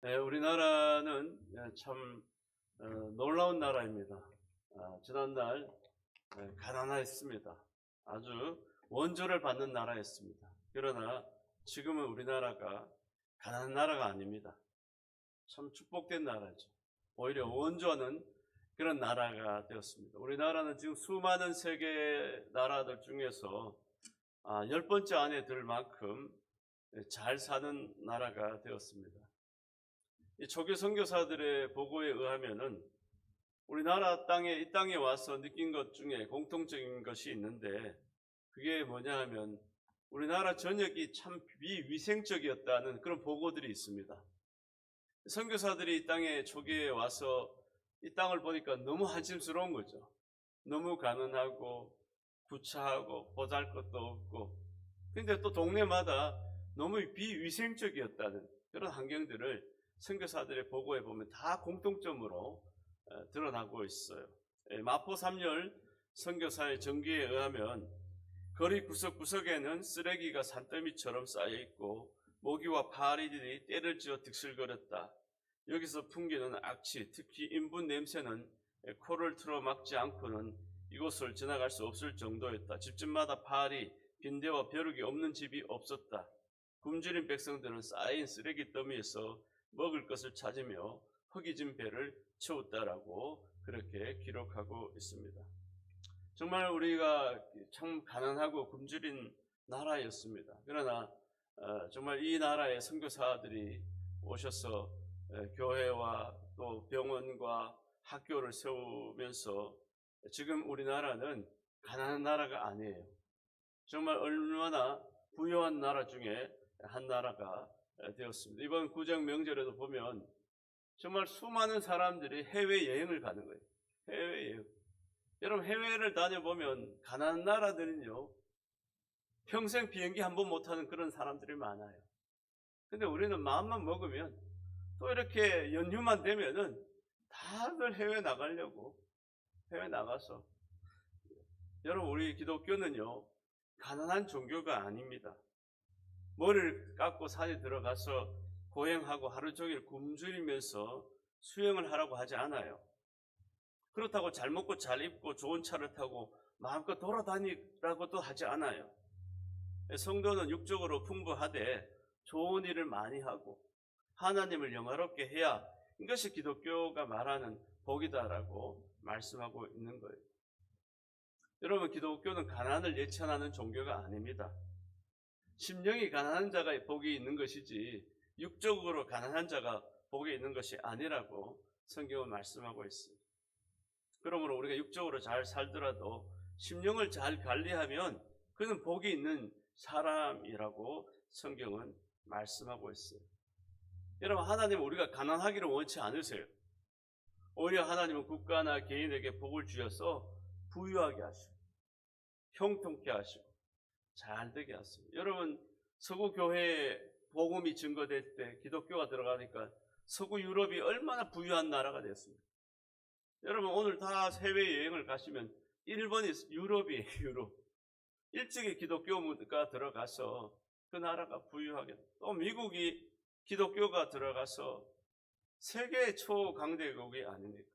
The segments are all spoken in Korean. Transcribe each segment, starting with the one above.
네, 우리나라는 참 놀라운 나라입니다. 지난날 가난했습니다. 아주 원조를 받는 나라였습니다. 그러나 지금은 우리나라가 가난한 나라가 아닙니다. 참 축복된 나라죠. 오히려 원조하는 그런 나라가 되었습니다. 우리나라는 지금 수많은 세계 나라들 중에서 10번째 안에 들 만큼 잘 사는 나라가 되었습니다. 이 초기 선교사들의 보고에 의하면은 우리나라 이 땅에 와서 느낀 것 중에 공통적인 것이 있는데, 그게 뭐냐 하면 우리나라 전역이 참 비위생적이었다는 그런 보고들이 있습니다. 선교사들이 이 땅에 초기에 와서 이 땅을 보니까 너무 한심스러운 거죠. 너무 가난하고 구차하고 보잘것도 없고, 근데 또 동네마다 너무 비위생적이었다는 그런 환경들을 선교사들의 보고에 보면 다 공통점으로 드러나고 있어요. 마포 3열 선교사의 전기에 의하면 거리 구석구석에는 쓰레기가 산더미처럼 쌓여 있고 모기와 파리들이 때를 지어 득실거렸다. 여기서 풍기는 악취, 특히 인분 냄새는 코를 틀어 막지 않고는 이곳을 지나갈 수 없을 정도였다. 집집마다 파리, 빈대와 벼룩이 없는 집이 없었다. 굶주린 백성들은 쌓인 쓰레기 더미에서 먹을 것을 찾으며 허기진 배를 채웠다라고 그렇게 기록하고 있습니다. 정말 우리가 참 가난하고 굶주린 나라였습니다. 그러나 정말 이 나라의 선교사들이 오셔서 교회와 또 병원과 학교를 세우면서 지금 우리나라는 가난한 나라가 아니에요. 정말 얼마나 부유한 나라 중에 한 나라가 되었습니다. 이번 구정 명절에도 보면 정말 수많은 사람들이 해외여행을 가는 거예요. 해외여행. 여러분, 해외를 다녀보면 가난한 나라들은요, 평생 비행기 한 번 못 타는 그런 사람들이 많아요. 근데 우리는 마음만 먹으면 또 이렇게 연휴만 되면은 다들 해외 나가려고 해외 나가서, 여러분, 우리 기독교는요 가난한 종교가 아닙니다. 머리를 깎고 산에 들어가서 고행하고 하루 종일 굶주리면서 수영을 하라고 하지 않아요. 그렇다고 잘 먹고 잘 입고 좋은 차를 타고 마음껏 돌아다니라고도 하지 않아요. 성도는 육적으로 풍부하되 좋은 일을 많이 하고 하나님을 영화롭게 해야 이것이 기독교가 말하는 복이다라고 말씀하고 있는 거예요. 여러분, 기독교는 가난을 예찬하는 종교가 아닙니다. 심령이 가난한 자가 복이 있는 것이지 육적으로 가난한 자가 복이 있는 것이 아니라고 성경은 말씀하고 있습니다. 그러므로 우리가 육적으로 잘 살더라도 심령을 잘 관리하면 그는 복이 있는 사람이라고 성경은 말씀하고 있어요. 여러분, 하나님은 우리가 가난하기를 원치 않으세요. 오히려 하나님은 국가나 개인에게 복을 주셔서 부유하게 하시고 형통케 하시고 잘되게 하십니다. 여러분, 서구 교회에 복음이 증거될 때 기독교가 들어가니까 서구 유럽이 얼마나 부유한 나라가 됐습니다. 여러분, 오늘 다 해외여행을 가시면 일본이 유럽이에요. 유럽. 일찍이 기독교가 들어가서 그 나라가 부유하게, 또 미국이 기독교가 들어가서 세계 초강대국이 아닙니까?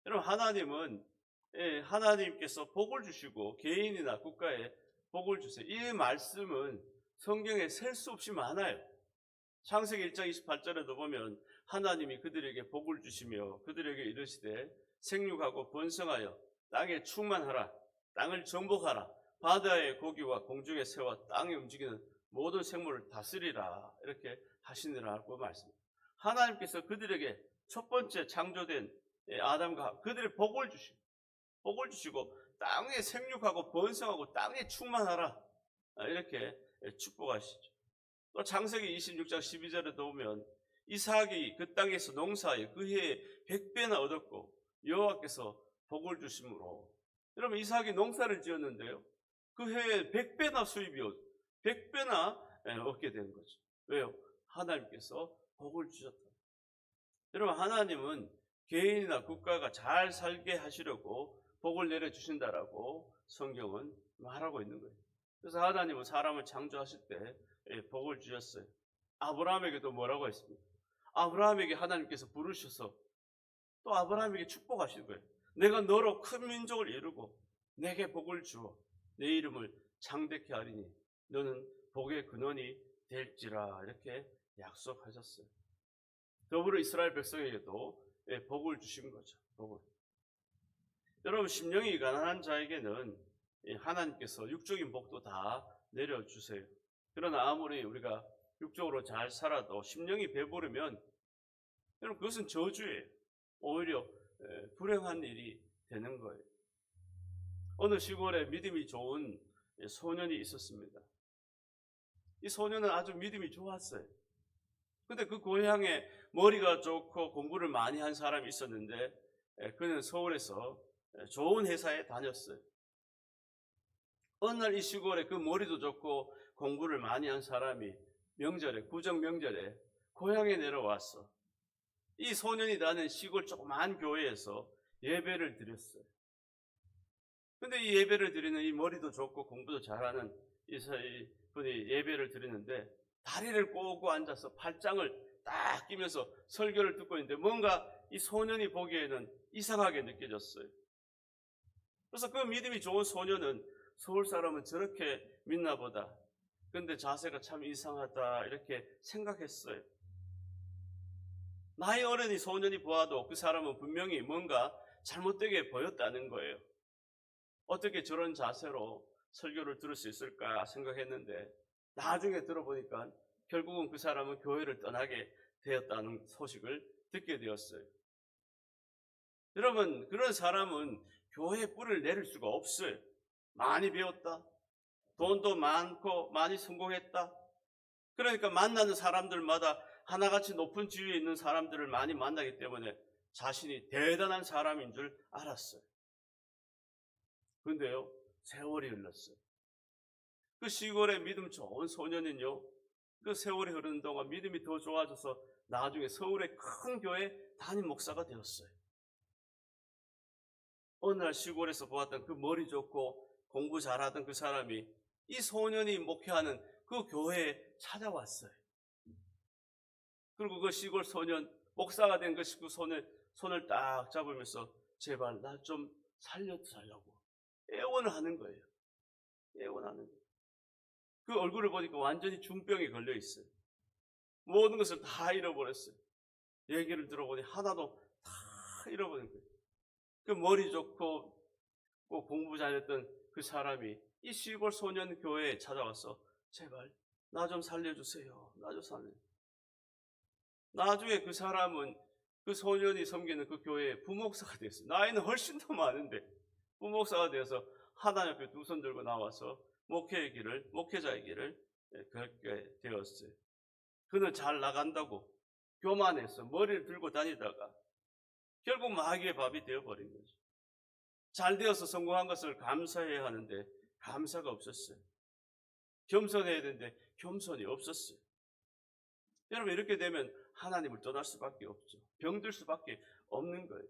여러분, 하나님께서 복을 주시고 개인이나 국가에 복을 주세요. 이 말씀은 성경에 셀 수 없이 많아요. 창세기 1장 28절에도 보면 하나님이 그들에게 복을 주시며 그들에게 이르시되 생육하고 번성하여 땅에 충만하라, 땅을 정복하라, 바다의 고기와 공중의 새와 땅에 움직이는 모든 생물을 다스리라, 이렇게 하시느라고 말씀합니다. 하나님께서 그들에게 첫 번째 창조된 아담과 그들의 복을 주시고 땅에 생육하고 번성하고 땅에 충만하라, 이렇게 축복하시죠. 또 창세기 26장 12절에 보면 이삭이 그 땅에서 농사하여 그 해에 100배나 얻었고 여호와께서 복을 주심으로, 여러분, 이삭이 농사를 지었는데요, 그 해에 100배나 수입이 100배나 얻게 된 거죠. 왜요? 하나님께서 복을 주셨다. 여러분, 하나님은 개인이나 국가가 잘 살게 하시려고 복을 내려주신다라고 성경은 말하고 있는 거예요. 그래서 하나님은 사람을 창조하실 때 복을 주셨어요. 아브라함에게도 뭐라고 했습니까? 아브라함에게 하나님께서 부르셔서 또 아브라함에게 축복하신 거예요. 내가 너로 큰 민족을 이루고 내게 복을 주어 내 이름을 창대케 하리니 너는 복의 근원이 될지라, 이렇게 약속하셨어요. 더불어 이스라엘 백성에게도 복을 주신 거죠. 복을. 여러분, 심령이 가난한 자에게는 하나님께서 육적인 복도 다 내려주세요. 그러나 아무리 우리가 육적으로 잘 살아도 심령이 배부르면 여러분, 그것은 저주예요. 오히려 불행한 일이 되는 거예요. 어느 시골에 믿음이 좋은 소년이 있었습니다. 이 소년은 아주 믿음이 좋았어요. 근데 그 고향에 머리가 좋고 공부를 많이 한 사람이 있었는데 그는 서울에서 좋은 회사에 다녔어요. 어느 날 이 시골에 그 머리도 좋고 공부를 많이 한 사람이 명절에, 구정 명절에 고향에 내려왔어. 이 소년이 다니는 시골 조그만 교회에서 예배를 드렸어요. 근데 이 예배를 드리는 이 머리도 좋고 공부도 잘하는 이 분이 예배를 드리는데 다리를 꼬고 앉아서 팔짱을 딱 끼면서 설교를 듣고 있는데 뭔가 이 소년이 보기에는 이상하게 느껴졌어요. 그래서 그 믿음이 좋은 소년은 서울 사람은 저렇게 믿나 보다, 근데 자세가 참 이상하다, 이렇게 생각했어요. 나이 어린 이 소년이 보아도 그 사람은 분명히 뭔가 잘못되게 보였다는 거예요. 어떻게 저런 자세로 설교를 들을 수 있을까 생각했는데 나중에 들어보니까 결국은 그 사람은 교회를 떠나게 되었다는 소식을 듣게 되었어요. 여러분, 그런 사람은 교회에 뿌리를 내릴 수가 없어요. 많이 배웠다, 돈도 많고 많이 성공했다, 그러니까 만나는 사람들마다 하나같이 높은 지위에 있는 사람들을 많이 만나기 때문에 자신이 대단한 사람인 줄 알았어요. 그런데요, 세월이 흘렀어요. 그 시골의 믿음 좋은 소년은요, 그 세월이 흐르는 동안 믿음이 더 좋아져서 나중에 서울의 큰 교회 담임 목사가 되었어요. 어느 날 시골에서 보았던 그 머리 좋고 공부 잘하던 그 사람이 이 소년이 목회하는 그 교회에 찾아왔어요. 그리고 그 시골 소년, 목사가 된 그 손을 딱 잡으면서 제발 나 좀 살려달라고 애원을 하는 거예요. 애원하는 거예요. 그 얼굴을 보니까 완전히 중병에 걸려 있어요. 모든 것을 다 잃어버렸어요. 얘기를 들어보니 하나도 다 잃어버린 거예요. 그 머리 좋고 공부 잘했던 그 사람이 이 시골 소년 교회에 찾아와서 제발 나 좀 살려주세요. 나 좀 살려주세요. 나중에 그 사람은 그 소년이 섬기는 그 교회의 부목사가 됐어요. 나이는 훨씬 더 많은데 부목사가 되어서 하나님 앞에 두 손 들고 나와서 목회자의 길을 걷게 되었어요. 그는 잘 나간다고 교만해서 머리를 들고 다니다가 결국 마귀의 밥이 되어버린 거죠. 잘 되어서 성공한 것을 감사해야 하는데 감사가 없었어요. 겸손해야 되는데 겸손이 없었어요. 여러분, 이렇게 되면 하나님을 떠날 수밖에 없죠. 병들 수밖에 없는 거예요.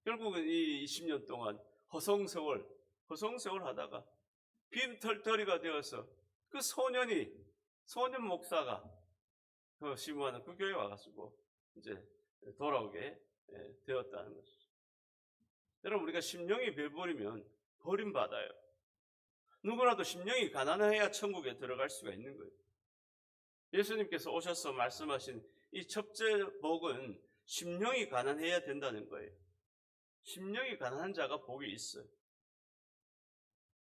결국은 이 20년 동안 허송세월 하다가 빈털터리가 되어서 그 소년 목사가 그 심호하는 그 교회에 와가지고 이제 돌아오게 되었다는 것이죠. 여러분, 우리가 심령이 배부르면 버림받아요. 누구라도 심령이 가난해야 천국에 들어갈 수가 있는 거예요. 예수님께서 오셔서 말씀하신 이 첫째 복은 심령이 가난해야 된다는 거예요. 심령이 가난한 자가 복이 있어요.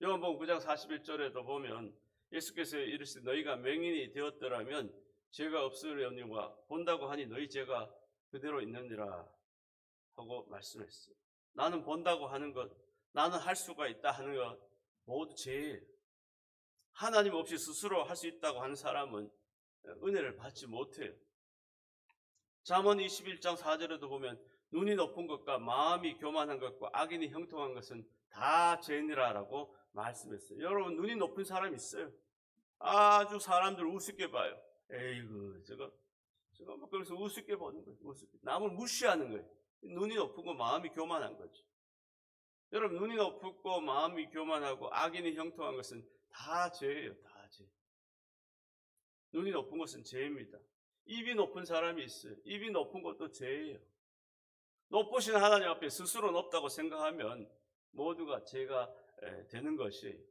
요한복음 9장 41절에도 보면 예수께서 이르시되 너희가 맹인이 되었더라면 죄가 없으려니와 본다고 하니 너희 죄가 그대로 있느니라 하고 말씀했어요. 나는 본다고 하는 것, 나는 할 수가 있다 하는 것 모두 죄예요. 하나님 없이 스스로 할 수 있다고 하는 사람은 은혜를 받지 못해요. 잠언 21장 4절에도 보면 눈이 높은 것과 마음이 교만한 것과 악인이 형통한 것은 다 죄니라라고 말씀했어요. 여러분, 눈이 높은 사람 있어요. 아주 사람들 우습게 봐요. 에이구, 저거 뭐 그래서 우습게 보는 거예요. 우습게. 남을 무시하는 거예요. 눈이 높은 거 마음이 교만한 거죠. 여러분, 눈이 높고 마음이 교만하고 악인이 형통한 것은 다 죄예요. 다 죄. 눈이 높은 것은 죄입니다. 입이 높은 사람이 있어요. 입이 높은 것도 죄예요. 높으신 하나님 앞에 스스로 높다고 생각하면 모두가 죄가 되는 것이,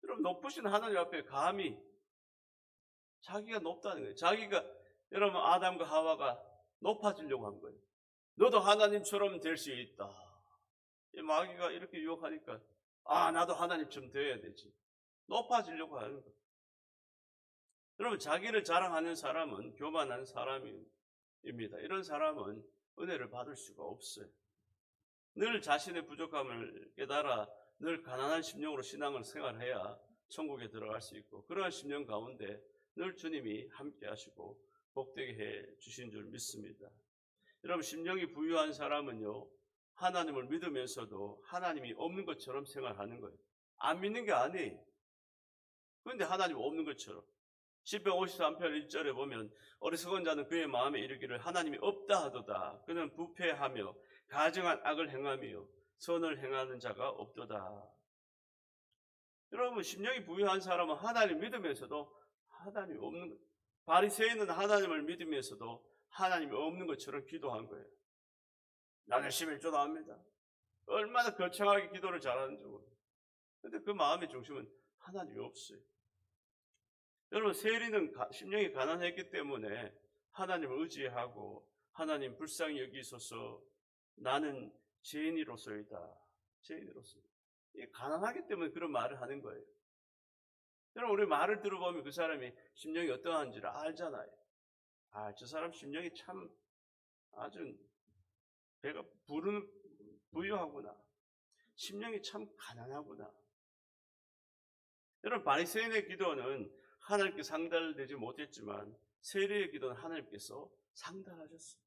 여러분 높으신 하나님 앞에 감히 자기가 높다는 거예요. 자기가, 여러분 아담과 하와가 높아지려고 한 거예요. 너도 하나님처럼 될 수 있다. 이 마귀가 이렇게 유혹하니까 나도 하나님처럼 되어야 되지. 높아지려고 하는 거예요. 여러분 자기를 자랑하는 사람은 교만한 사람입니다. 이런 사람은 은혜를 받을 수가 없어요. 늘 자신의 부족함을 깨달아 늘 가난한 심령으로 신앙을 생활해야 천국에 들어갈 수 있고, 그러한 심령 가운데 늘 주님이 함께 하시고 복되게 해 주신 줄 믿습니다. 여러분 심령이 부유한 사람은요, 하나님을 믿으면서도 하나님이 없는 것처럼 생활하는 거예요. 안 믿는 게 아니에요. 그런데 하나님 없는 것처럼. 시편 53편 1절에 보면 어리석은 자는 그의 마음에 이르기를 하나님이 없다 하도다. 그는 부패하며 가증한 악을 행하며 선을 행하는 자가 없도다. 여러분 심령이 부유한 사람은 하나님 믿으면서도 하나님이 없는 것. 바리새인은 하나님을 믿으면서도 하나님이 없는 것처럼 기도한 거예요. 나는 11조도 합니다. 얼마나 거창하게 기도를 잘하는지 모르겠어요. 그런데 그 마음의 중심은 하나님이 없어요. 여러분 세리는 심령이 가난했기 때문에 하나님을 의지하고 하나님 불쌍히 여기소서 나는 죄인으로서이다. 죄인으로서. 가난하기 때문에 그런 말을 하는 거예요. 여러분 우리 말을 들어보면 그 사람이 심령이 어떠한지를 알잖아요. 저 사람 심령이 참 아주 배가 부유하구나. 심령이 참 가난하구나. 여러분 바리새인의 기도는 하나님께 상달되지 못했지만 세리의 기도는 하나님께서 상달하셨어요.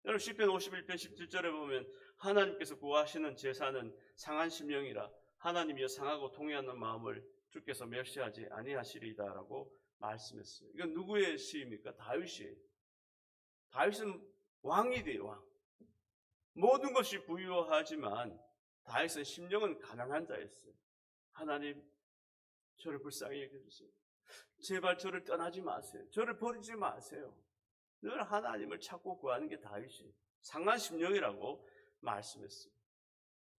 여러분 시편 51편 17절에 보면 하나님께서 구하시는 제사는 상한 심령이라 하나님이여 상하고 통회하는 마음을 주께서 멸시하지 아니하시리이다라고 말씀했어요. 이건 누구의 시입니까? 다윗이에요. 다윗은 왕이 돼요. 왕. 모든 것이 부유하지만 다윗은 심령은 가난한 자였어요. 하나님 저를 불쌍히 여겨주세요. 제발 저를 떠나지 마세요. 저를 버리지 마세요. 늘 하나님을 찾고 구하는 게 다윗이 상한 심령이라고 말씀했어요.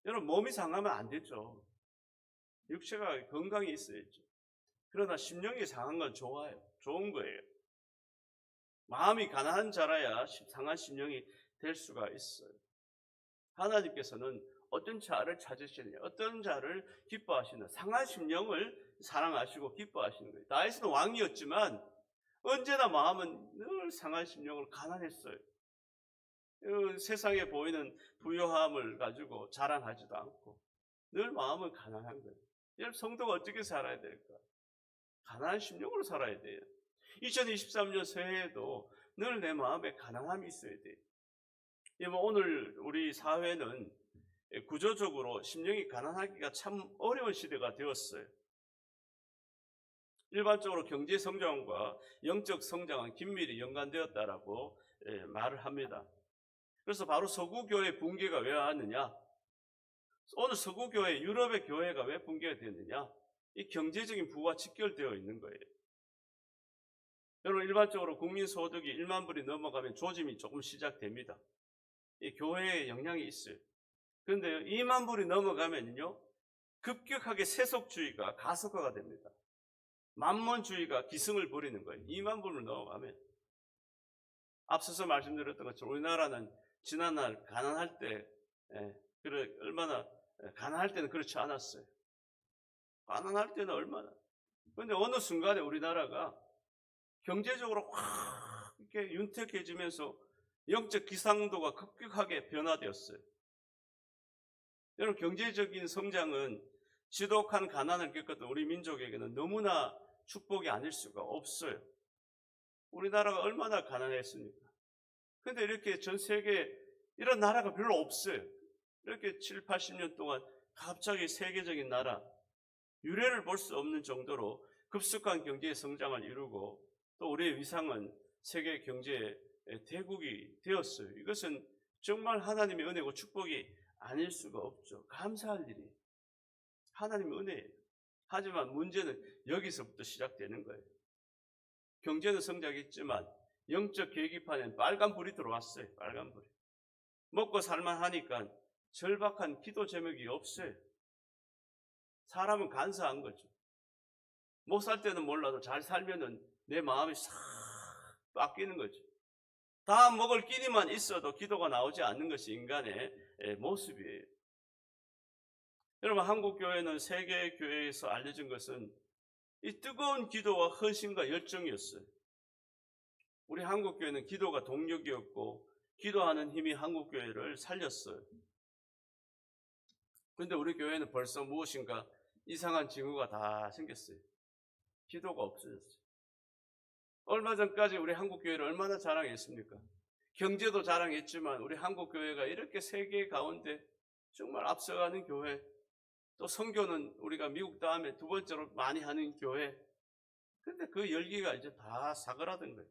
여러분 몸이 상하면 안 되죠. 육체가 건강히 있어야죠. 그러나 심령이 상한 건 좋아요. 좋은 거예요. 마음이 가난한 자라야 상한 심령이 될 수가 있어요. 하나님께서는 어떤 자를 찾으시느냐, 어떤 자를 기뻐하시느냐, 상한 심령을 사랑하시고 기뻐하시는 거예요. 다윗은 왕이었지만 언제나 마음은 늘 상한 심령으로 가난했어요. 세상에 보이는 부유함을 가지고 자랑하지도 않고 늘 마음은 가난한 거예요. 여러분 성도가 어떻게 살아야 될까? 가난한 심령으로 살아야 돼요. 2023년 새해에도 늘 내 마음에 가난함이 있어야 돼요. 오늘 우리 사회는 구조적으로 심령이 가난하기가 참 어려운 시대가 되었어요. 일반적으로 경제 성장과 영적 성장은 긴밀히 연관되었다라고 말을 합니다. 그래서 바로 서구교회 붕괴가 왜 왔느냐? 오늘 서구교회, 유럽의 교회가 왜 붕괴가 됐느냐? 이 경제적인 부와 직결되어 있는 거예요. 여러분 일반적으로 국민소득이 1만 불이 넘어가면 조짐이 조금 시작됩니다. 이 교회에 영향이 있어요. 그런데 2만 불이 넘어가면요 급격하게 세속주의가 가속화가 됩니다. 만몬주의가 기승을 부리는 거예요. 2만 불을 넘어가면. 앞서서 말씀드렸던 것처럼 우리나라는 지난날 가난할 때 얼마나 가난할 때는 그렇지 않았어요. 가난할 때는 얼마나. 그런데 어느 순간에 우리나라가 경제적으로 확 이렇게 윤택해지면서 영적 기상도가 급격하게 변화되었어요. 여러분 경제적인 성장은 지독한 가난을 겪었던 우리 민족에게는 너무나 축복이 아닐 수가 없어요. 우리나라가 얼마나 가난했습니까? 그런데 이렇게 전 세계에 이런 나라가 별로 없어요. 이렇게 7, 80년 동안 갑자기 세계적인 나라, 유례를 볼 수 없는 정도로 급속한 경제의 성장을 이루고 또 우리의 위상은 세계 경제의 대국이 되었어요. 이것은 정말 하나님의 은혜고 축복이 아닐 수가 없죠. 감사할 일이 하나님의 은혜예요. 하지만 문제는 여기서부터 시작되는 거예요. 경제는 성장했지만 영적 계기판엔 빨간불이 들어왔어요. 빨간불이. 먹고 살만하니까 절박한 기도 제목이 없어요. 사람은 간사한 거죠. 못 살 때는 몰라도 잘 살면은 내 마음이 싹 바뀌는 거죠. 다 먹을 끼니만 있어도 기도가 나오지 않는 것이 인간의 모습이에요. 여러분, 한국교회는 세계 교회에서 알려진 것은 이 뜨거운 기도와 헌신과 열정이었어요. 우리 한국교회는 기도가 동력이었고 기도하는 힘이 한국교회를 살렸어요. 그런데 우리 교회는 벌써 무엇인가 이상한 징후가 다 생겼어요. 기도가 없어졌어요. 얼마 전까지 우리 한국교회를 얼마나 자랑했습니까? 경제도 자랑했지만 우리 한국교회가 이렇게 세계 가운데 정말 앞서가는 교회, 또 선교는 우리가 미국 다음에 두 번째로 많이 하는 교회. 그런데 그 열기가 이제 다 사그라든 거예요.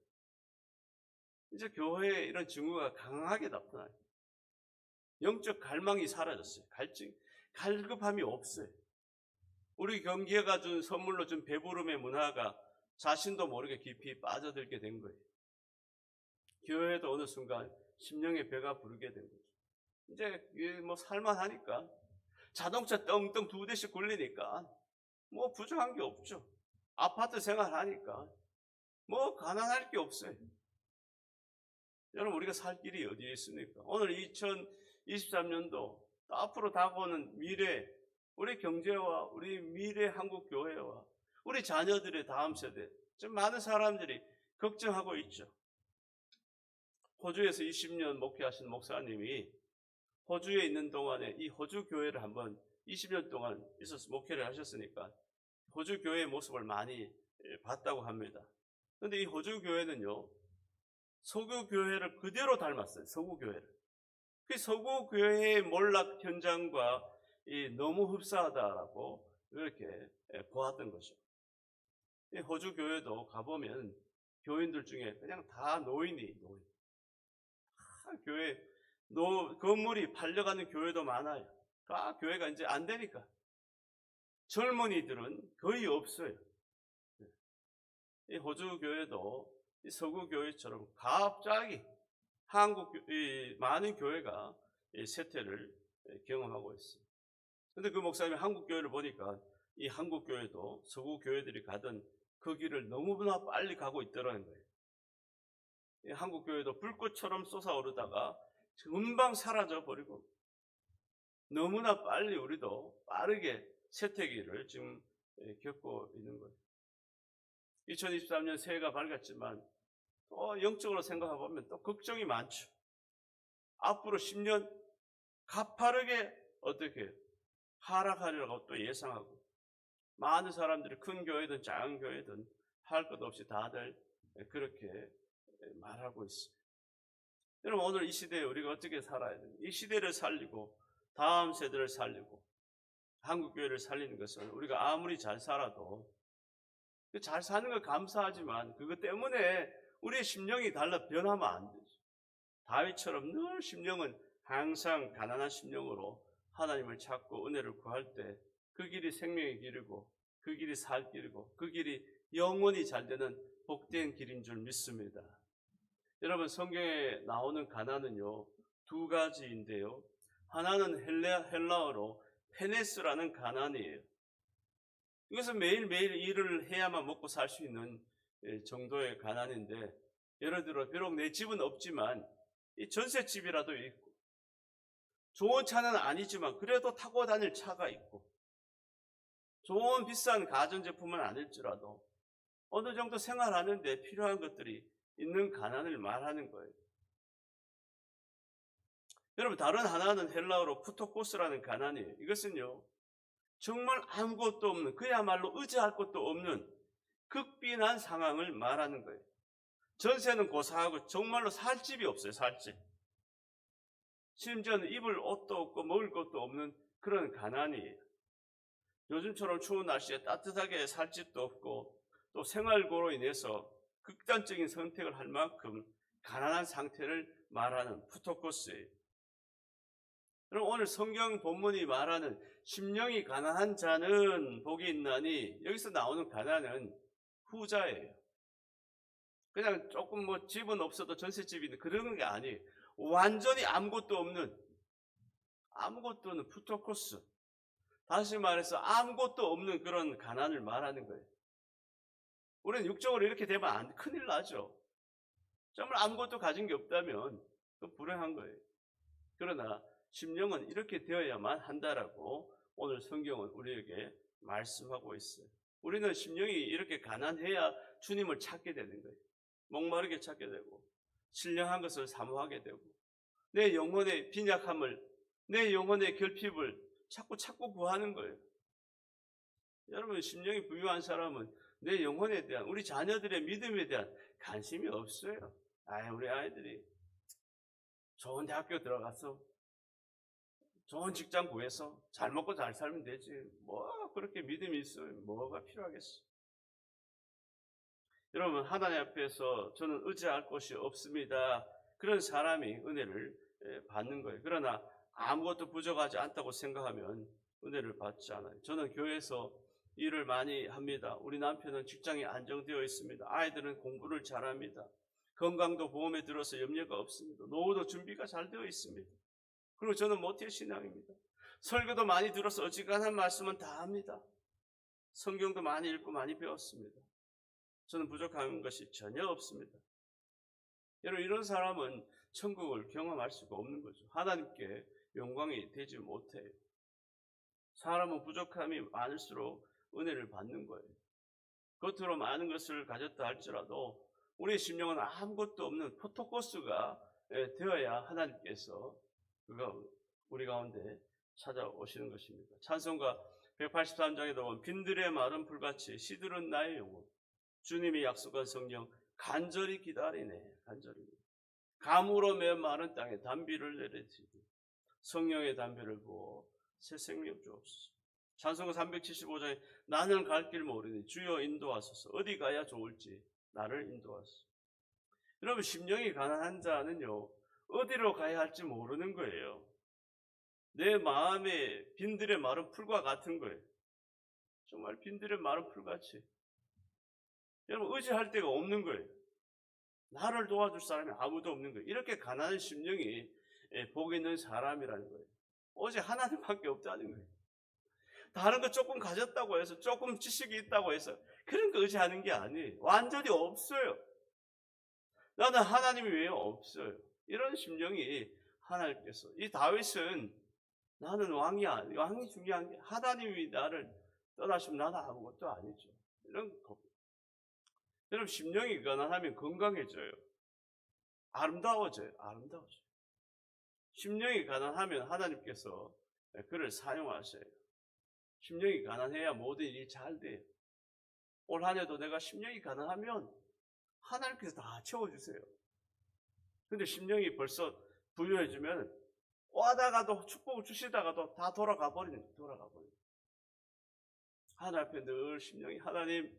이제 교회에 이런 징후가 강하게 나타나요. 영적 갈망이 사라졌어요. 갈급함이 없어요. 우리 경기가 준 선물로 준 배부름의 문화가 자신도 모르게 깊이 빠져들게 된 거예요. 교회도 어느 순간 심령의 배가 부르게 된 거죠. 이제 뭐 살만하니까, 자동차 떵떵 2대씩 굴리니까 뭐 부족한 게 없죠. 아파트 생활하니까 뭐 가난할 게 없어요. 여러분, 우리가 살 길이 어디에 있습니까? 오늘 2023년도 앞으로 다가오는 미래, 우리 경제와 우리 미래 한국 교회와 우리 자녀들의 다음 세대, 좀 많은 사람들이 걱정하고 있죠. 호주에서 20년 목회하신 목사님이 호주에 있는 동안에 이 호주 교회를 한번 20년 동안 있어서 목회를 하셨으니까 호주 교회의 모습을 많이 봤다고 합니다. 그런데 이 호주 교회는요, 서구 교회를 그대로 닮았어요. 서구 교회를. 그 서구 교회의 몰락 현장과 너무 흡사하다라고 이렇게 보았던 거죠. 이 호주 교회도 가보면 교인들 중에 그냥 다 노인. 교회 건물이 팔려가는 교회도 많아요. 교회가 이제 안 되니까 젊은이들은 거의 없어요. 이 호주 교회도 이 서구 교회처럼 갑자기 많은 교회가 쇠퇴를 경험하고 있어요. 그런데 그 목사님이 한국 교회를 보니까 이 한국 교회도 서구 교회들이 가던 그 길을 너무나 빨리 가고 있더라는 거예요. 이 한국 교회도 불꽃처럼 솟아오르다가 금방 사라져 버리고, 너무나 빨리 우리도 빠르게 쇠퇴기를 지금 겪고 있는 거예요. 2023년 새해가 밝았지만 또 영적으로 생각해 보면 또 걱정이 많죠. 앞으로 10년 가파르게 어떻게 하락하리라고 또 예상하고, 많은 사람들이 큰 교회든 작은 교회든 할 것 없이 다들 그렇게 말하고 있어요. 여러분, 오늘 이 시대에 우리가 어떻게 살아야 되는가? 이 시대를 살리고 다음 세대를 살리고 한국교회를 살리는 것은 우리가 아무리 잘 살아도, 잘 사는 거 감사하지만 그것 때문에 우리의 심령이 달라 변하면 안 되죠. 다윗처럼 늘 심령은 항상 가난한 심령으로 하나님을 찾고 은혜를 구할 때 그 길이 생명의 길이고 그 길이 살 길이고 그 길이 영원히 잘 되는 복된 길인 줄 믿습니다. 여러분, 성경에 나오는 가난은요, 두 가지인데요. 하나는 헬라어로 페네스라는 가난이에요. 이것은 매일매일 일을 해야만 먹고 살 수 있는 정도의 가난인데, 예를 들어 비록 내 집은 없지만 이 전셋집이라도 있고, 좋은 차는 아니지만 그래도 타고 다닐 차가 있고, 좋은 비싼 가전제품은 아닐지라도 어느 정도 생활하는데 필요한 것들이 있는 가난을 말하는 거예요. 여러분, 다른 하나는 헬라어로 푸토코스라는 가난이에요. 이것은요, 정말 아무것도 없는, 그야말로 의지할 것도 없는 극빈한 상황을 말하는 거예요. 전세는 고사하고 정말로 살 집이 없어요. 살 집. 심지어는 입을 옷도 없고 먹을 것도 없는 그런 가난이에요. 요즘처럼 추운 날씨에 따뜻하게 살 집도 없고 또 생활고로 인해서 극단적인 선택을 할 만큼 가난한 상태를 말하는 푸토코스예요. 그럼 오늘 성경 본문이 말하는 심령이 가난한 자는 복이 있나니, 여기서 나오는 가난은 후자예요. 그냥 조금 뭐 집은 없어도 전셋집이 있는 그런 게 아니에요. 완전히 아무것도 없는 푸토코스. 다시 말해서 아무것도 없는 그런 가난을 말하는 거예요. 우리는 육적으로 이렇게 되면 큰일 나죠. 정말 아무것도 가진 게 없다면 또 불행한 거예요. 그러나 심령은 이렇게 되어야만 한다라고 오늘 성경은 우리에게 말씀하고 있어요. 우리는 심령이 이렇게 가난해야 주님을 찾게 되는 거예요. 목마르게 찾게 되고 신령한 것을 사모하게 되고 내 영혼의 빈약함을, 내 영혼의 결핍을 자꾸 구하는 거예요. 여러분, 심령이 부유한 사람은 내 영혼에 대한, 우리 자녀들의 믿음에 대한 관심이 없어요. 우리 아이들이 좋은 대학교 들어가서 좋은 직장 구해서 잘 먹고 잘 살면 되지. 뭐 그렇게 믿음이 있어요. 뭐가 필요하겠어. 여러분, 하나님 앞에서 저는 의지할 곳이 없습니다. 그런 사람이 은혜를 받는 거예요. 그러나 아무것도 부족하지 않다고 생각하면 은혜를 받지 않아요. 저는 교회에서 일을 많이 합니다. 우리 남편은 직장이 안정되어 있습니다. 아이들은 공부를 잘합니다. 건강도 보험에 들어서 염려가 없습니다. 노후도 준비가 잘 되어 있습니다. 그리고 저는 모태 신앙입니다. 설교도 많이 들어서 어지간한 말씀은 다 합니다. 성경도 많이 읽고 많이 배웠습니다. 저는 부족한 것이 전혀 없습니다. 여러분, 이런 사람은 천국을 경험할 수가 없는 거죠. 하나님께 영광이 되지 못해요. 사람은 부족함이 많을수록 은혜를 받는 거예요. 겉으로 많은 것을 가졌다 할지라도 우리의 심령은 아무것도 없는 포토코스가 되어야 하나님께서 그가 우리 가운데 찾아오시는 것입니다. 찬송가 183장에도 보면 빈들의 마른 풀같이 시들은 나의 영혼, 주님이 약속한 성령 간절히 기다리네. 간절히 감으로 메마른 땅에 담비를 내리시고 성령의 담비를 부어 새 생명 주옵소서. 찬송가 375장에 나는 갈 길 모르니 주여 인도하소서. 어디 가야 좋을지 나를 인도하소서. 여러분, 심령이 가난한 자는요, 어디로 가야 할지 모르는 거예요. 내 마음에 빈들의 마른 풀과 같은 거예요. 정말 빈들의 마른 풀같이. 여러분, 의지할 데가 없는 거예요. 나를 도와줄 사람이 아무도 없는 거예요. 이렇게 가난한 심령이 복 있는 사람이라는 거예요. 오직 하나님밖에 없다는 거예요. 다른 거 조금 가졌다고 해서, 조금 지식이 있다고 해서 그런 거 의지하는 게 아니에요. 완전히 없어요. 나는 하나님이 왜 없어요? 이런 심령이 하나님께서, 이 다윗은 나는 왕이 중요한 게 하나님이 나를 떠나시면 나는 아무것도 아니죠. 이런 거. 여러분, 심령이 가난하면 건강해져요. 아름다워져요. 심령이 가난하면 하나님께서 그를 사용하셔요. 심령이 가난해야 모든 일이 잘 돼요. 올 한 해도 내가 심령이 가난하면 하나님께서 다 채워주세요. 근데 심령이 벌써 부유해지면 와다가도 축복을 주시다가도 다 돌아가 버리는. 하나님 앞에 늘 심령이 하나님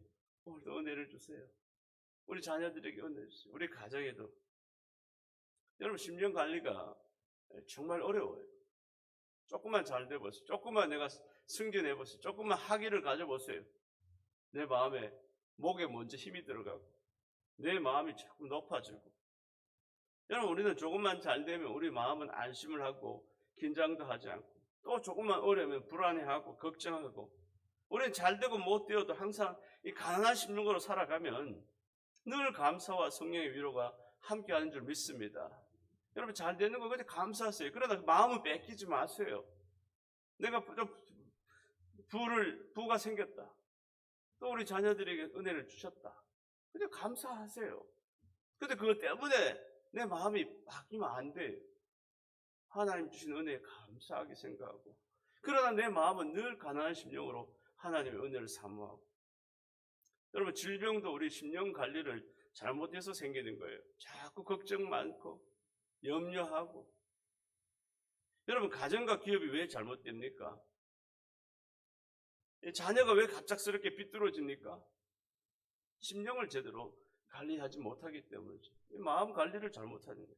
오늘도 은혜를 주세요. 우리 자녀들에게 은혜를 주세요. 우리 가정에도. 여러분, 심령 관리가 정말 어려워요. 조금만 잘 돼보세요. 조금만 내가 승진해보세요. 조금만 학위를 가져보세요. 내 마음에, 목에 먼저 힘이 들어가고 내 마음이 자꾸 높아지고. 여러분, 우리는 조금만 잘 되면 우리 마음은 안심을 하고 긴장도 하지 않고, 또 조금만 어려우면 불안해하고 걱정하고, 우리는 잘 되고 못 되어도 항상 이 가난한 심령으로 살아가면 늘 감사와 성령의 위로가 함께하는 줄 믿습니다. 여러분, 잘 되는 거 그냥 감사하세요. 그러나 마음은 뺏기지 마세요. 내가 부가 생겼다. 또 우리 자녀들에게 은혜를 주셨다. 그냥 감사하세요. 근데 그것 때문에 내 마음이 바뀌면 안 돼요. 하나님 주신 은혜에 감사하게 생각하고, 그러나 내 마음은 늘 가난한 심령으로 하나님의 은혜를 사모하고. 여러분, 질병도 우리 심령 관리를 잘못해서 생기는 거예요. 자꾸 걱정 많고 염려하고. 여러분, 가정과 기업이 왜 잘못됩니까? 자녀가 왜 갑작스럽게 삐뚤어집니까? 심령을 제대로 관리하지 못하기 때문이죠. 마음 관리를 잘못하는 거예요.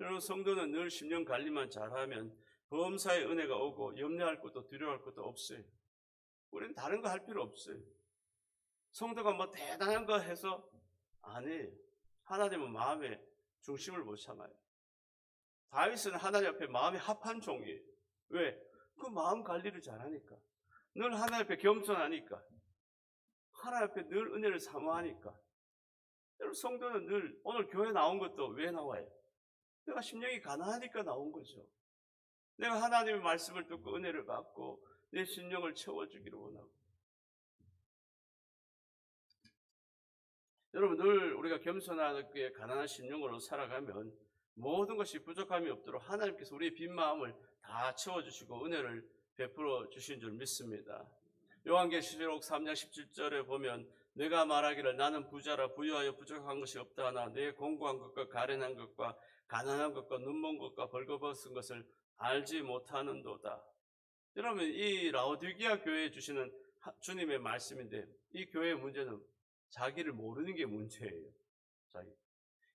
여러분, 성도는 늘 심령 관리만 잘하면 범사의 은혜가 오고 염려할 것도 두려워할 것도 없어요. 우리는 다른 거 할 필요 없어요. 성도가 뭐 대단한 거 해서 아니에요. 하나님은 마음의 중심을 못 참아요. 다윗은 하나님 앞에 마음이 합한 종이에요. 왜? 그 마음 관리를 잘하니까. 늘 하나님 앞에 겸손하니까. 하나님 앞에 늘 은혜를 사모하니까. 여러분, 성도는 늘 오늘 교회 나온 것도 왜 나와요? 내가 심령이 가난하니까 나온 거죠. 내가 하나님의 말씀을 듣고 은혜를 받고 내 심령을 채워주기를 원하고. 여러분, 늘 우리가 겸손하게 가난한 심령으로 살아가면 모든 것이 부족함이 없도록 하나님께서 우리의 빈 마음을 다 채워주시고 은혜를 베풀어 주신 줄 믿습니다. 요한계시록 3장 17절에 보면 내가 말하기를 나는 부자라 부유하여 부족한 것이 없다 하나 내 공고한 것과 가련한 것과 가난한 것과 눈먼 것과 벌거벗은 것을 알지 못하는도다. 여러분, 이 라오디게아 교회에 주시는 주님의 말씀인데 이 교회의 문제는 자기를 모르는 게 문제예요.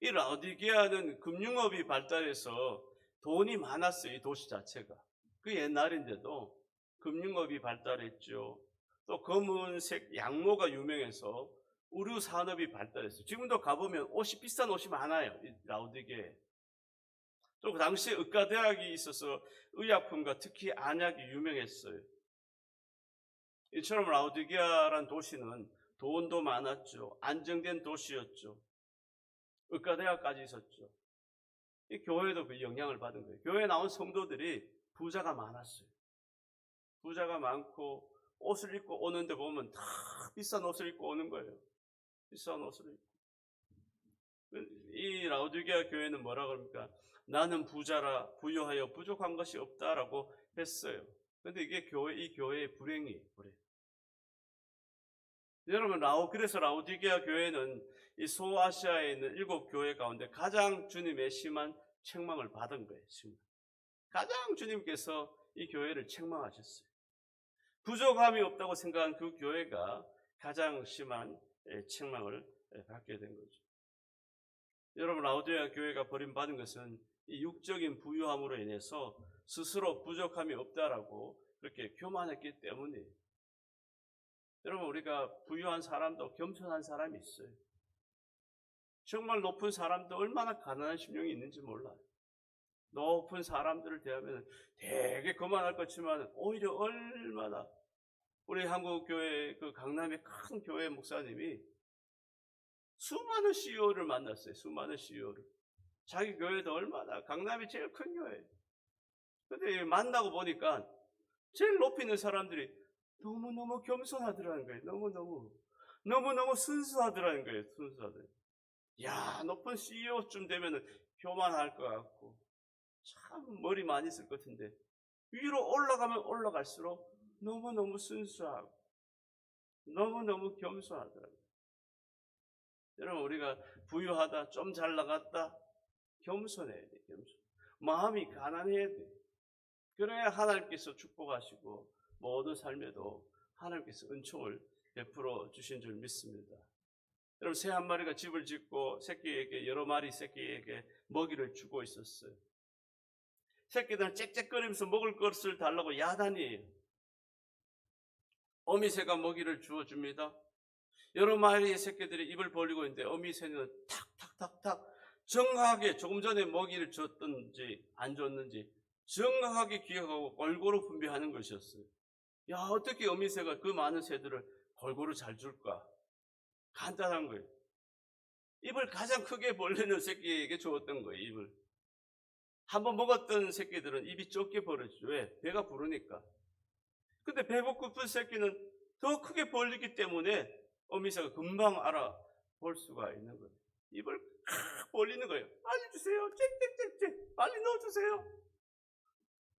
이 라오디게아는 금융업이 발달해서 돈이 많았어요. 이 도시 자체가. 그 옛날인데도 금융업이 발달했죠. 또 검은색 양모가 유명해서 의류 산업이 발달했어요. 지금도 가보면 옷이 비싼 옷이 많아요. 이 라오디게아에. 또 그 당시에 의과대학이 있어서 의약품과 특히 안약이 유명했어요. 이처럼 라오디게아란 도시는 돈도 많았죠. 안정된 도시였죠. 의과대학까지 있었죠. 이 교회도 그 영향을 받은 거예요. 교회에 나온 성도들이 부자가 많았어요. 부자가 많고 옷을 입고 오는데 보면 다 비싼 옷을 입고 오는 거예요. 비싼 옷을 입고. 이 라오디게아 교회는 뭐라 그럽니까? 나는 부자라 부유하여 부족한 것이 없다라고 했어요. 근데 이게 이 교회의 불행이에요. 불행. 여러분, 그래서 라오디게아 교회는 이 소아시아에 있는 7교회 가운데 가장 주님의 심한 책망을 받은 거예요. 가장 주님께서 이 교회를 책망하셨어요. 부족함이 없다고 생각한 그 교회가 가장 심한 책망을 받게 된 거죠. 여러분, 라오디게아 교회가 버림받은 것은 이 육적인 부유함으로 인해서 스스로 부족함이 없다라고 그렇게 교만했기 때문이에요. 여러분, 우리가 부유한 사람도 겸손한 사람이 있어요. 정말 높은 사람도 얼마나 가난한 심령이 있는지 몰라요. 높은 사람들을 대하면 되게 거만할 것지만 오히려 얼마나 우리 한국교회 그 강남의 큰 교회 목사님이 수많은 CEO를 만났어요. 수많은 CEO를. 자기 교회도 얼마나 강남이 제일 큰 교회. 근데 만나고 보니까 제일 높이 있는 사람들이 너무너무 겸손하더라는 거예요. 너무너무 순수하더라는 거예요. 순수하더라는. 야, 높은 CEO쯤 되면 교만할 것 같고 참 머리 많이 쓸 것 같은데 위로 올라가면 올라갈수록 너무너무 순수하고 너무너무 겸손하더라고요. 여러분, 우리가 부유하다, 좀 잘 나갔다, 겸손해야 돼. 겸손. 마음이 가난해야 돼. 그래야 하나님께서 축복하시고 모든 삶에도 하나님께서 은총을 베풀어 주신 줄 믿습니다. 여러분, 새 한 마리가 집을 짓고 새끼에게, 여러 마리 새끼에게 먹이를 주고 있었어요. 새끼들은 짹짹거리면서 먹을 것을 달라고 야단이에요. 어미새가 먹이를 주어줍니다. 여러 마리의 새끼들이 입을 벌리고 있는데 어미새는 탁탁탁탁 정확하게 조금 전에 먹이를 줬든지 안 줬는지 정확하게 기억하고 골고루 분배하는 것이었어요. 야, 어떻게 어미새가 그 많은 새들을 골고루 잘 줄까? 간단한 거예요. 입을 가장 크게 벌리는 새끼에게 주었던 거예요. 입을. 한번 먹었던 새끼들은 입이 좁게 벌어지죠. 왜? 배가 부르니까. 근데 배고픈 새끼는 더 크게 벌리기 때문에 어미새가 금방 알아볼 수가 있는 거예요. 입을 칵 벌리는 거예요. 빨리 주세요. 짹짹짹짹. 빨리 넣어주세요.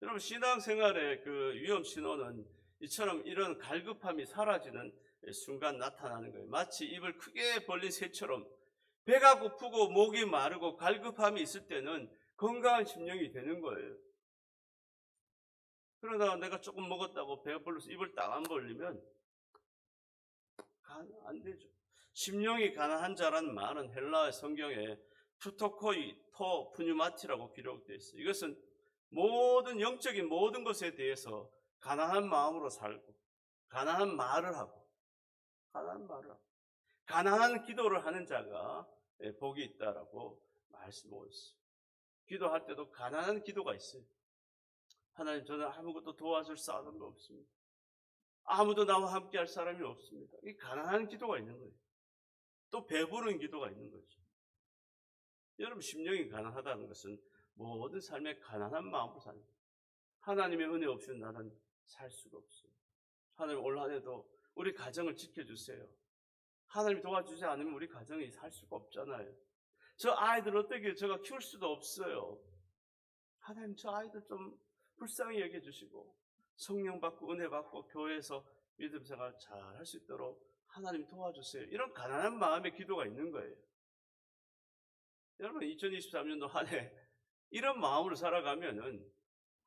여러분, 신앙생활의 그 위험 신호는 이처럼 이런 갈급함이 사라지는 순간 나타나는 거예요. 마치 입을 크게 벌린 새처럼 배가 고프고 목이 마르고 갈급함이 있을 때는 건강한 심령이 되는 거예요. 그러다가 내가 조금 먹었다고 배가 불러서 입을 딱 안 벌리면 안 되죠. 심령이 가난한 자라는 말은 헬라어 성경에 푸토코이 토 푸뉴마티라고 기록되어 있어요. 이것은 모든 영적인 모든 것에 대해서 가난한 마음으로 살고 가난한 말을 하고 가난한 기도를 하는 자가 복이 있다라고 말씀하고 있어요. 기도할 때도 가난한 기도가 있어요. 하나님, 저는 아무것도 도와줄 사람이 없습니다. 아무도 나와 함께 할 사람이 없습니다. 이 가난한 기도가 있는 거예요. 또 배부른 기도가 있는 거죠. 여러분, 심령이 가난하다는 것은 모든 삶에 가난한 마음으로 사는 거예요. 하나님의 은혜 없이는 나는 살 수가 없어요. 하나님, 올 한해도 우리 가정을 지켜주세요. 하나님이 도와주지 않으면 우리 가정이 살 수가 없잖아요. 저 아이들 어떻게 제가 키울 수도 없어요. 하나님, 저 아이들 좀 불쌍히 여겨주시고 성령 받고 은혜 받고 교회에서 믿음 생활 잘 할 수 있도록 하나님 도와주세요. 이런 가난한 마음의 기도가 있는 거예요. 여러분, 2023년도 한 해 이런 마음으로 살아가면은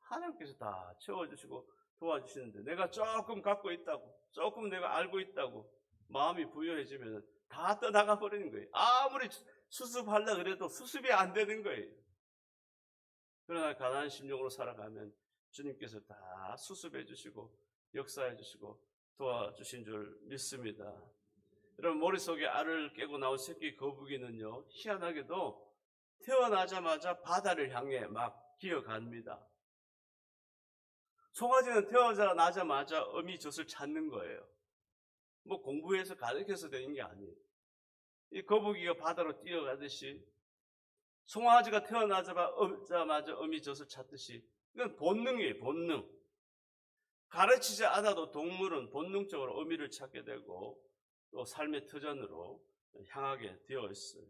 하나님께서 다 채워주시고 도와주시는데, 내가 조금 갖고 있다고, 조금 내가 알고 있다고 마음이 부여해지면 다 떠나가 버리는 거예요. 아무리 수습하려고 그래도 수습이 안 되는 거예요. 그러나 가난한 심령으로 살아가면 주님께서 다 수습해 주시고 역사해 주시고 도와주신 줄 믿습니다. 여러분, 머릿속에 알을 깨고 나온 새끼 거북이는요, 희한하게도 태어나자마자 바다를 향해 막 기어갑니다. 송아지는 태어나자마자 어미젖을 찾는 거예요. 뭐 공부해서 가르쳐서 되는 게 아니에요. 이 거북이가 바다로 뛰어가듯이 송아지가 태어나자마자 어미젖을 찾듯이 이건 본능이에요. 본능. 가르치지 않아도 동물은 본능적으로 어미를 찾게 되고 또 삶의 터전으로 향하게 되어 있어요.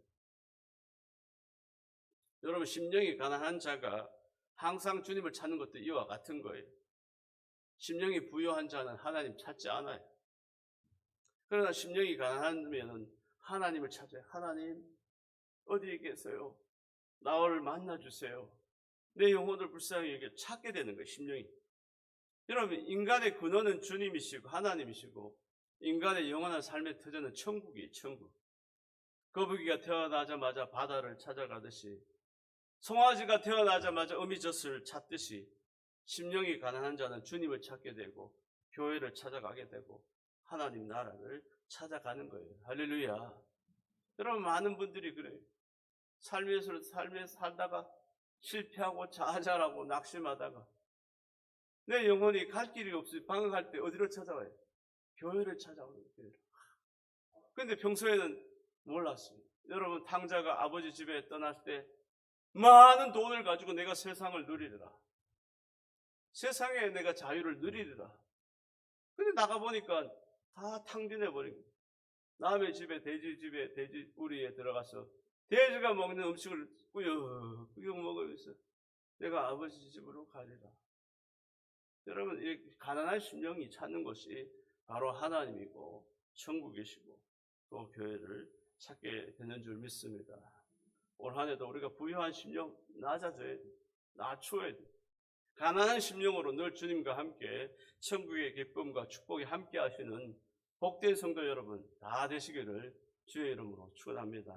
여러분, 심령이 가난한 자가 항상 주님을 찾는 것도 이와 같은 거예요. 심령이 부유한 자는 하나님 찾지 않아요. 그러나 심령이 가난하면 하나님을 찾아요. 하나님, 어디에 계세요? 나를 만나주세요. 내 영혼을 불쌍히 여겨 찾게 되는 거예요, 심령이. 여러분, 인간의 근원은 주님이시고 하나님이시고 인간의 영원한 삶의 터전은 천국이에요, 천국. 거북이가 태어나자마자 바다를 찾아가듯이, 송아지가 태어나자마자 어미젖을 찾듯이 심령이 가난한 자는 주님을 찾게 되고 교회를 찾아가게 되고 하나님 나라를 찾아가는 거예요. 할렐루야. 여러분, 많은 분들이 그래요. 삶에 살다가 실패하고 좌절하고 낙심하다가 내 영혼이 갈 길이 없이 방황할 때 어디로 찾아와요? 교회를 찾아오는 거예요. 그런데 평소에는 몰랐어요. 여러분, 탕자가 아버지 집에 떠날 때 많은 돈을 가지고 내가 세상을 누리리라, 세상에 내가 자유를 누리리라. 근데 나가보니까 다 탕진해버린 거예요. 남의 집에, 돼지 집에, 돼지 우리에 들어가서 돼지가 먹는 음식을 꾸역꾸역 먹으면서 내가 아버지 집으로 가리라. 여러분, 이 가난한 심령이 찾는 것이 바로 하나님이고 천국이시고 또 교회를 찾게 되는 줄 믿습니다. 올 한 해도 우리가 부유한 심령 낮아져야 돼. 낮춰야 돼. 가난한 심령으로 늘 주님과 함께 천국의 기쁨과 축복이 함께 하시는 복된 성도 여러분 다 되시기를 주의 이름으로 축원합니다.